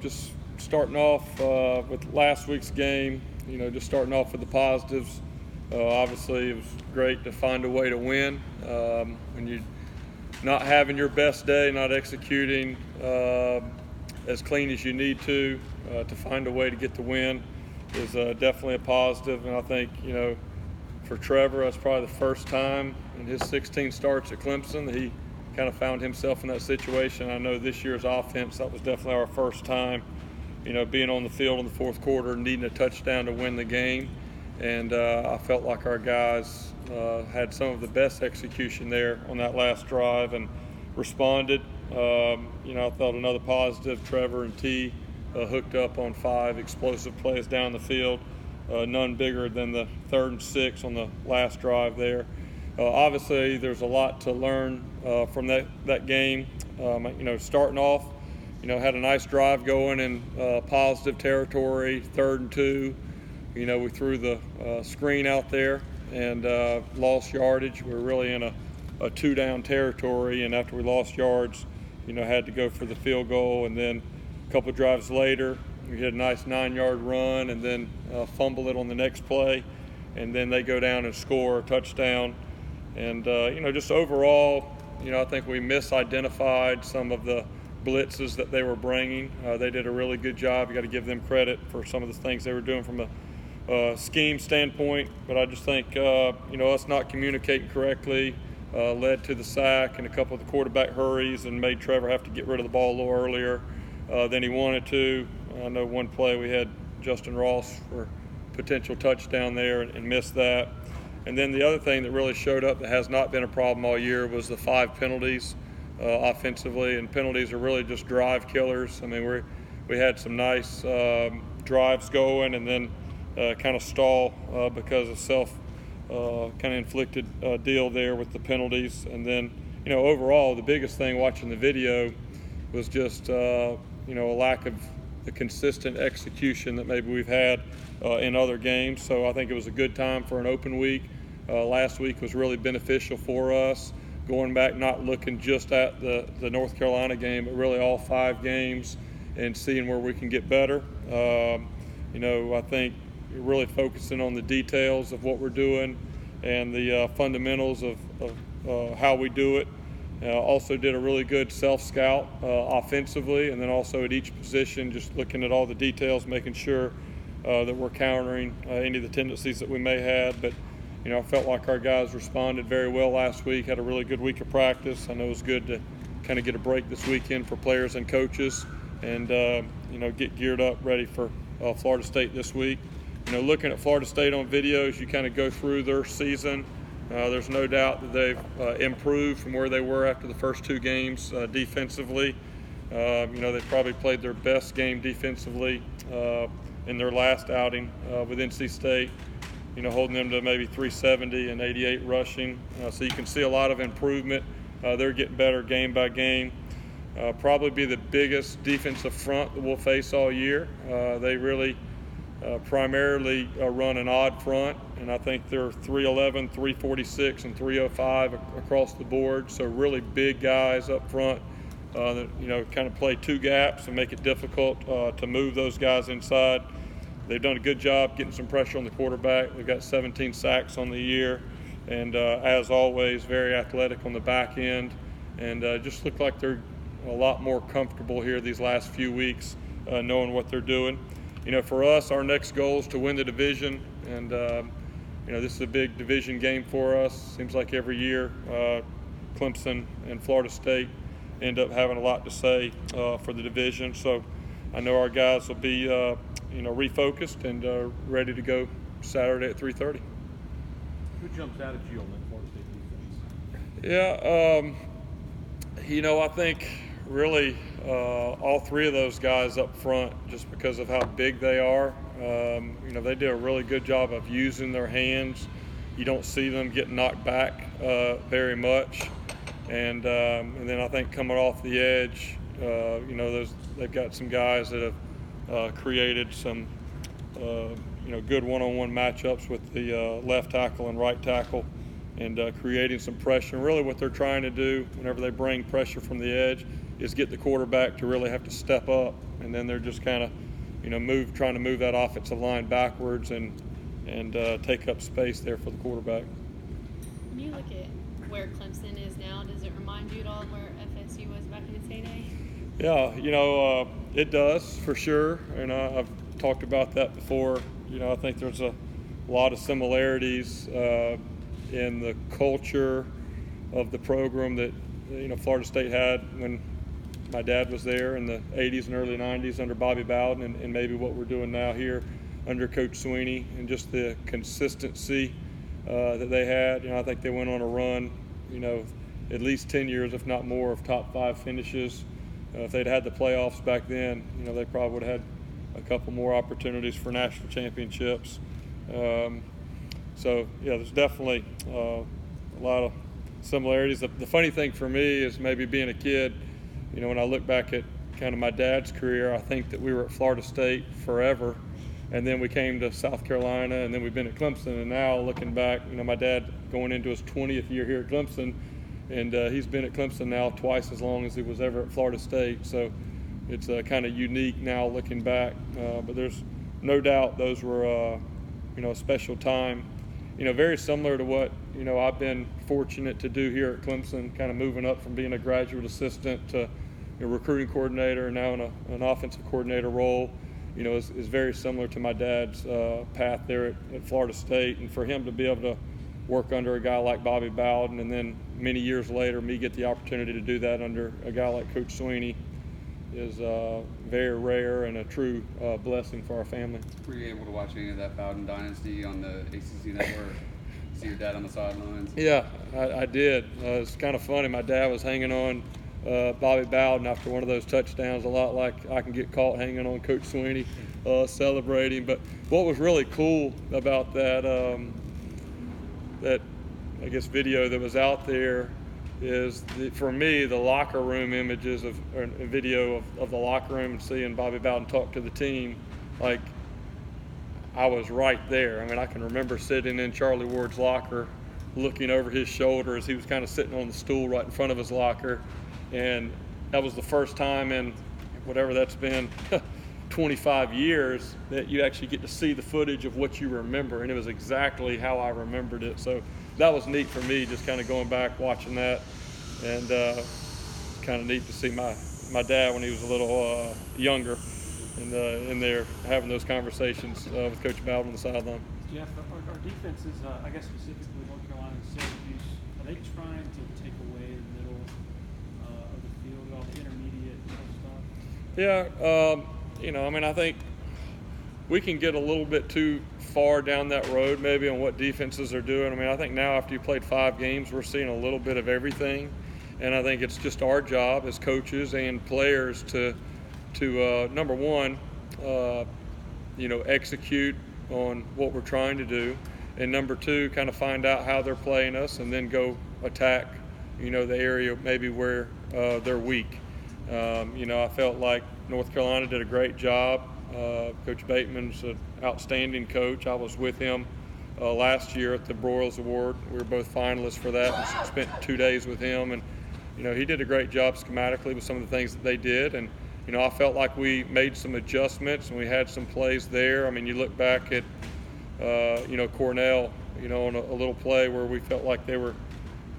Just starting off with last week's game, just starting off with the positives. Obviously, it was great to find a way to win. When you're not having your best day, not executing as clean as you need to find a way to get the win is definitely a positive. And I think, for Trevor, that's probably the first time in his 16 starts at Clemson that he kind of found himself in that situation. I know this year's offense, that was definitely our first time, being on the field in the fourth quarter, needing a touchdown to win the game. And I felt like our guys had some of the best execution there on that last drive and responded. I thought another positive, Trevor and T hooked up on 5 explosive plays down the field, none bigger than the 3rd and 6 on the last drive there. Obviously, there's a lot to learn from that game. Starting off, had a nice drive going in positive territory, 3rd and 2. We threw the screen out there and lost yardage. We were really in a 2-down territory, and after we lost yards, had to go for the field goal. And then a couple drives later, we had a nice 9-yard run and then fumble it on the next play, and then they go down and score a touchdown. And, just overall, I think we misidentified some of the blitzes that they were bringing. They did a really good job. You got to give them credit for some of the things they were doing from a scheme standpoint. But I just think, us not communicating correctly led to the sack and a couple of the quarterback hurries and made Trevor have to get rid of the ball a little earlier than he wanted to. I know one play we had Justin Ross for potential touchdown there and missed that. And then the other thing that really showed up that has not been a problem all year was the 5 penalties offensively, and penalties are really just drive killers. I mean, we had some nice drives going and then kind of stall because of self kind of inflicted deal there with the penalties. And then, overall, the biggest thing watching the video was just, a lack of the consistent execution that maybe we've had in other games. So I think it was a good time for an open week. Last week was really beneficial for us, going back, not looking just at the North Carolina game, but really all 5 games and seeing where we can get better. I think really focusing on the details of what we're doing and the fundamentals of how we do it. Also did a really good self-scout offensively, and then also at each position, just looking at all the details, making sure that we're countering any of the tendencies that we may have. But I felt like our guys responded very well last week, had a really good week of practice. I know it was good to kind of get a break this weekend for players and coaches and, get geared up, ready for Florida State this week. Looking at Florida State on videos, you kind of go through their season. There's no doubt that they've improved from where they were after the first 2 games defensively. They probably played their best game defensively in their last outing with NC State, holding them to maybe 370 and 88 rushing. So you can see a lot of improvement. They're getting better game by game. Probably be the biggest defensive front that we'll face all year. They really primarily run an odd front, and I think they're 311, 346, and 305 across the board. So really big guys up front that kind of play 2 gaps and make it difficult to move those guys inside. They've done a good job getting some pressure on the quarterback. They've got 17 sacks on the year, and as always, very athletic on the back end, and just look like they're a lot more comfortable here these last few weeks, knowing what they're doing. For us, our next goal is to win the division, and this is a big division game for us. Seems like every year Clemson and Florida State end up having a lot to say for the division. So I know our guys will be refocused and ready to go Saturday at 3:30. Who jumps out at you on that Florida State defense? Yeah, I think really all 3 of those guys up front, just because of how big they are. They do a really good job of using their hands. You don't see them get knocked back very much. And then I think coming off the edge, they've got some guys that have created some good one-on-one matchups with the left tackle and right tackle, and creating some pressure. And really what they're trying to do whenever they bring pressure from the edge is get the quarterback to really have to step up, and then they're just kind of, trying to move that offensive line backwards and take up space there for the quarterback. When you look at where Clemson is now, does it remind you at all where FSU was back in its heyday? Yeah, it does for sure, and I've talked about that before. I think there's a lot of similarities in the culture of the program that Florida State had when my dad was there in the 80s and early 90s under Bobby Bowden, and maybe what we're doing now here under Coach Sweeney, and just the consistency that they had. I think they went on a run, at least 10 years, if not more, of top 5 finishes. If they'd had the playoffs back then, they probably would have had a couple more opportunities for national championships. So, yeah, there's definitely a lot of similarities. The funny thing for me is maybe being a kid, when I look back at kind of my dad's career, I think that we were at Florida State forever, and then we came to South Carolina, and then we've been at Clemson. And now looking back, my dad going into his 20th year here at Clemson, and he's been at Clemson now twice as long as he was ever at Florida State. So it's kind of unique now looking back. But there's no doubt those were, a special time. Very similar to what, I've been fortunate to do here at Clemson, kind of moving up from being a graduate assistant to a recruiting coordinator, and now in an offensive coordinator role, is very similar to my dad's path there at Florida State. And for him to be able to work under a guy like Bobby Bowden, and then many years later me get the opportunity to do that under a guy like Coach Sweeney, is very rare and a true blessing for our family. Were you able to watch any of that Bowden dynasty on the ACC network? See your dad on the sidelines? Yeah, I did. It's kind of funny. My dad was hanging on Bobby Bowden after one of those touchdowns, a lot like I can get caught hanging on Coach Sweeney celebrating. But what was really cool about that I guess video that was out there is for me, the locker room images or video of the locker room and seeing Bobby Bowden talk to the team, like I was right there. I mean, I can remember sitting in Charlie Ward's locker, looking over his shoulder as he was kind of sitting on the stool right in front of his locker, and that was the first time in whatever that's been 25 years that you actually get to see the footage of what you remember, and it was exactly how I remembered it. So that was neat for me, just kind of going back watching that, and kind of neat to see my dad when he was a little younger, and in there having those conversations with Coach Bowden on the sideline. Jeff, our defenses, I guess specifically North Carolina and Syracuse, are they trying to take away the middle of the field, all the intermediate stuff? Yeah, I think we can get a little bit too far down that road maybe on what defenses are doing. I mean, I think now after you played 5 games, we're seeing a little bit of everything. And I think it's just our job as coaches and players to number one, execute on what we're trying to do. And number two, kind of find out how they're playing us and then go attack, the area maybe where they're weak. I felt like North Carolina did a great job. Coach Bateman's an outstanding coach. I was with him last year at the Broyles Award. We were both finalists for that and spent 2 days with him. And, he did a great job schematically with some of the things that they did. And, I felt like we made some adjustments and we had some plays there. I mean, you look back at, Cornell, on a little play where we felt like they were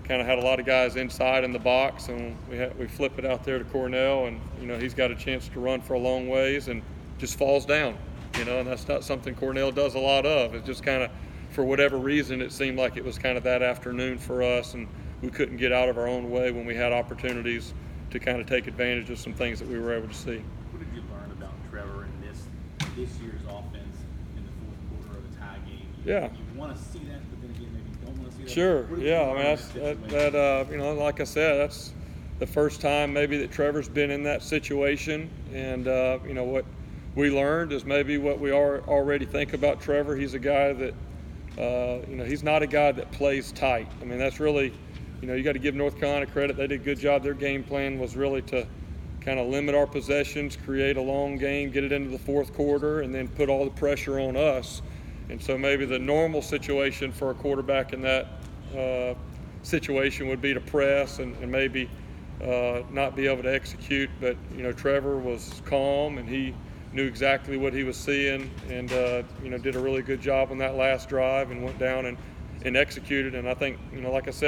kind of had a lot of guys inside in the box, and we flip it out there to Cornell, and, he's got a chance to run for a long ways and just falls down, and that's not something Cornell does a lot of. It's just kind of, for whatever reason, it seemed like it was kind of that afternoon for us, and we couldn't get out of our own way when we had opportunities to kind of take advantage of some things that we were able to see. What did you learn about Trevor in this year's offense in the fourth quarter of a tie game? You want to see that, but then again, maybe you don't want to see that. Sure, yeah. I mean, that's like I said, that's the first time maybe that Trevor's been in that situation, and what we learned is maybe what we already think about Trevor. He's a guy that, he's not a guy that plays tight. I mean, that's really, you got to give North Carolina credit. They did a good job. Their game plan was really to kind of limit our possessions, create a long game, get it into the fourth quarter, and then put all the pressure on us. And so maybe the normal situation for a quarterback in that situation would be to press and maybe, not be able to execute. But Trevor was calm and he knew exactly what he was seeing, and did a really good job on that last drive and went down and executed. And I think like I said,